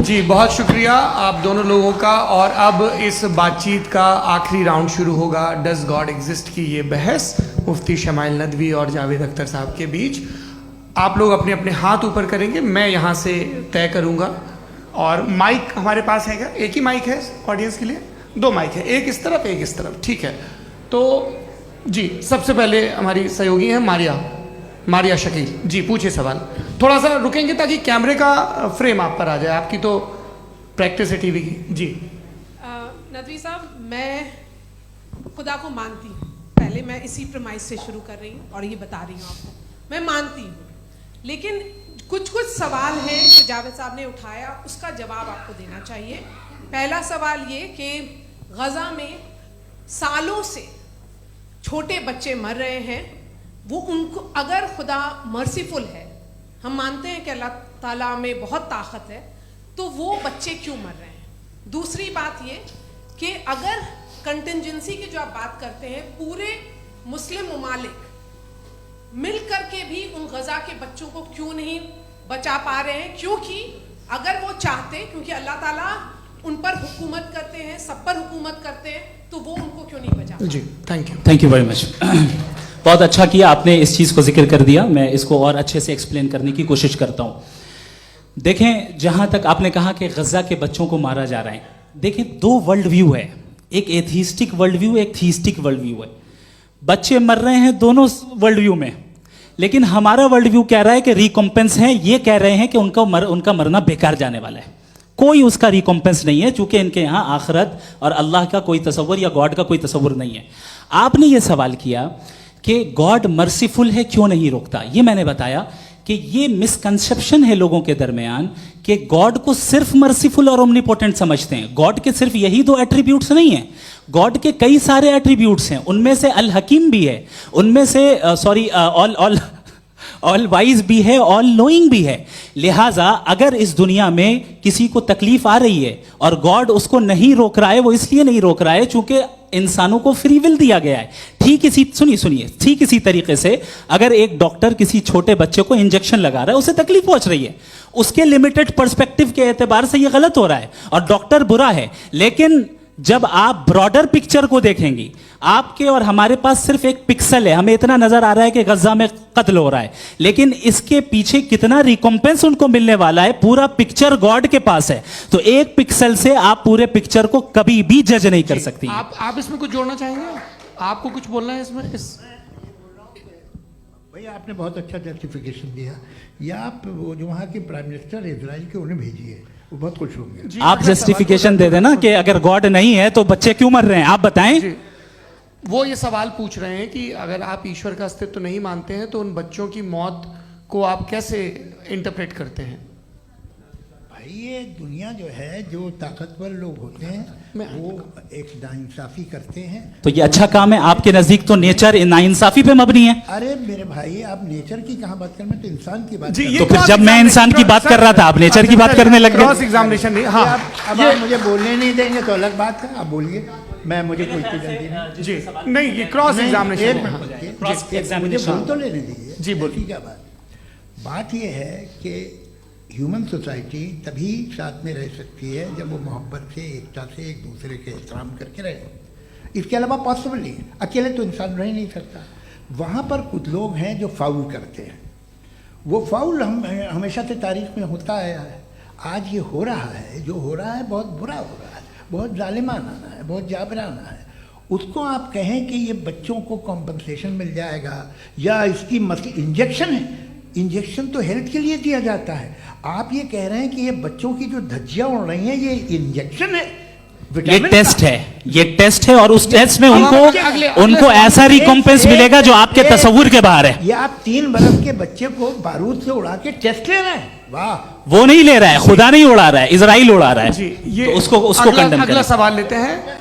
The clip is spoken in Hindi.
जी बहुत शुक्रिया आप दोनों लोगों का। और अब इस बातचीत का आखिरी राउंड शुरू होगा, डज गॉड एग्जिस्ट की ये बहस मुफ्ती शमाइल नदवी और जावेद अख्तर साहब के बीच। आप लोग अपने अपने हाथ ऊपर करेंगे, मैं यहाँ से तय करूँगा। और माइक हमारे पास है क्या? एक ही माइक है ऑडियंस के लिए? दो माइक है, एक इस तरफ एक इस तरफ, ठीक है। तो जी सबसे पहले हमारी सहयोगी हैं मारिया शकील जी, पूछिए सवाल। थोड़ा सा रुकेंगे ताकि कैमरे का फ्रेम आप पर आ जाए, आपकी तो प्रैक्टिस है टीवी की। जी नदवी साहब, मैं खुदा को मानती हूँ, पहले मैं इसी प्रमाइस से शुरू कर रही हूँ और ये बता रही हूँ आपको, मैं मानती हूँ। लेकिन कुछ सवाल हैं जो जावेद साहब ने उठाया, उसका जवाब आपको देना चाहिए। पहला सवाल ये कि गज़ा में सालों से छोटे बच्चे मर रहे हैं, वो उनको अगर खुदा मर्सीफुल है, हम मानते हैं कि अल्लाह ताला में बहुत ताकत है, तो वो बच्चे क्यों मर रहे हैं? दूसरी बात ये कि अगर कंटिजेंसी की जो आप बात करते हैं, पूरे मुस्लिम ममालिक मिल करके भी उन गज़ा के बच्चों को क्यों नहीं बचा पा रहे हैं? क्योंकि अगर वो चाहते, क्योंकि अल्लाह ताला उन पर हुकूमत करते हैं, सब पर हुकूमत करते हैं, तो वो उनको क्यों नहीं बचा? जी थैंक यू वेरी मच। बहुत अच्छा किया आपने इस चीज़ को जिक्र कर दिया, मैं इसको और अच्छे से एक्सप्लेन करने की कोशिश करता हूँ। देखें, जहाँ तक आपने कहा कि गज़ा के बच्चों को मारा जा रहा है, देखें दो वर्ल्ड व्यू है, एक एथीस्टिक वर्ल्ड व्यू, एक थीस्टिक वर्ल्ड व्यू है। बच्चे मर रहे हैं दोनों वर्ल्ड व्यू में, लेकिन हमारा वर्ल्ड व्यू कह रहा है कि रिकॉम्पेंस है, ये कह रहे हैं कि उनका मरना बेकार जाने वाला है, कोई उसका रिकॉम्पेंस नहीं है, चूंकि इनके यहाँ आखिरत और अल्लाह का कोई तसव्वुर या गॉड का कोई तसव्वुर नहीं है। आपने ये सवाल किया कि गॉड मर्सीफुल है, क्यों नहीं रोकता? ये मैंने बताया कि ये मिसकंसेप्शन है लोगों के दरमियान कि गॉड को सिर्फ मर्सीफुल और ओमनीपोटेंट समझते हैं। गॉड के सिर्फ यही दो एट्रीब्यूट्स नहीं हैं, गॉड के कई सारे एट्रीब्यूट्स हैं, उनमें से अल हकीम भी है, उनमें से ऑल वाइज भी है, ऑल नोइंग भी है। लिहाजा अगर इस दुनिया में किसी को तकलीफ आ रही है और गॉड उसको नहीं रोक रहा है, वो इसलिए नहीं रोक रहा है चूंकि इंसानों को फ्री विल दिया गया है। ठीक इसी तरीके से अगर एक डॉक्टर किसी छोटे बच्चे को इंजेक्शन लगा रहा है, उसे तकलीफ पहुंच रही है, उसके लिमिटेड पर्सपेक्टिव के एतबार से यह गलत हो रहा है और डॉक्टर बुरा है। लेकिन जब आप ब्रॉडर पिक्चर को देखेंगी, आपके और हमारे पास सिर्फ एक पिक्सल है, हमें इतना नजर आ रहा है कि गज़ा में कत्ल हो रहा है, लेकिन इसके पीछे कितना रिकॉम्पेंस उनको मिलने वाला है, पूरा पिक्चर गॉड के पास है। तो एक पिक्सल से आप पूरे पिक्चर को कभी भी जज नहीं कर सकती। आप इसमें कुछ जोड़ना चाहेंगे? आपको कुछ बोलना है इसमें? भैया आपने बहुत अच्छा जस्टिफिकेशन दिया, या आप वो जो वहाँ के प्राइम मिनिस्टर इजराइल के उन्हें भेजिए, वो बहुत खुश होंगे। आप जस्टिफिकेशन दे देना कि अगर गॉड नहीं है तो बच्चे क्यों मर रहे हैं, आप बताएं। वो ये सवाल पूछ रहे हैं कि अगर आप ईश्वर का अस्तित्व नहीं मानते हैं तो उन बच्चों की मौत को आप कैसे इंटरप्रेट करते हैं? भाई ये दुनिया जो है, जो ताकतवर लोग होते हैं वो एक नाइंसाफी करते हैं। तो ये अच्छा काम है आपके नजदीक, तो नेचर नाइंसाफी पे मबनी है। अरे मेरे भाई, आप नेचर की कहाँ बात कर रहे हैं, तो इंसान की बात। तो फिर जब मैं इंसान की बात कर रहा था, आप नेचर की बात करने लग गए। क्रॉस एग्जामिनेशन नहीं। हाँ, अब आप मुझे बोलने नहीं देंगे तो अलग बात है, आप बोलिए, मैं मुझे कोई जल्दी नहीं। जी नहीं, ये क्रॉस एग्जामिनेशन मुझे बोल तो लेने दीजिए। जी बोलिए। क्या बात ये है कि ह्यूमन सोसाइटी तभी साथ में रह सकती है जब वो मोहब्बत से, एकता से, एक दूसरे के एहतराम करके रहे। इसके अलावा पॉसिबल नहीं है, अकेले तो इंसान रह नहीं सकता। वहाँ पर कुछ लोग हैं जो फाउल करते हैं, वो फाउल हमेशा से तारीख में होता आया है। आज ये हो रहा है, जो हो रहा है बहुत बुरा हो रहा है, बहुत जालिमाना है, बहुत जाबराना है। उसको आप कहें कि ये बच्चों को कॉम्पनसेशन मिल जाएगा या इसकी इंजेक्शन है, इंजेक्शन तो हेल्थ के लिए दिया जाता है। आप ये कह रहे हैं कि ये बच्चों की जो धज्जियां उड़ रही हैं ये इंजेक्शन है, ये टेस्ट है और उस टेस्ट में उनको ऐसा रिकॉम्पेंस मिलेगा जो आपके तसव्वुर के बाहर है। ये आप 3 बरस के बच्चे को बारूद से उड़ा के टेस्ट ले रहे हैं। वाह, वो नहीं ले रहा है, खुदा नहीं उड़ा रहा है, इजराइल उड़ा रहा है। जी, ये तो उसको कंडेम करें। अगला सवाल लेते हैं।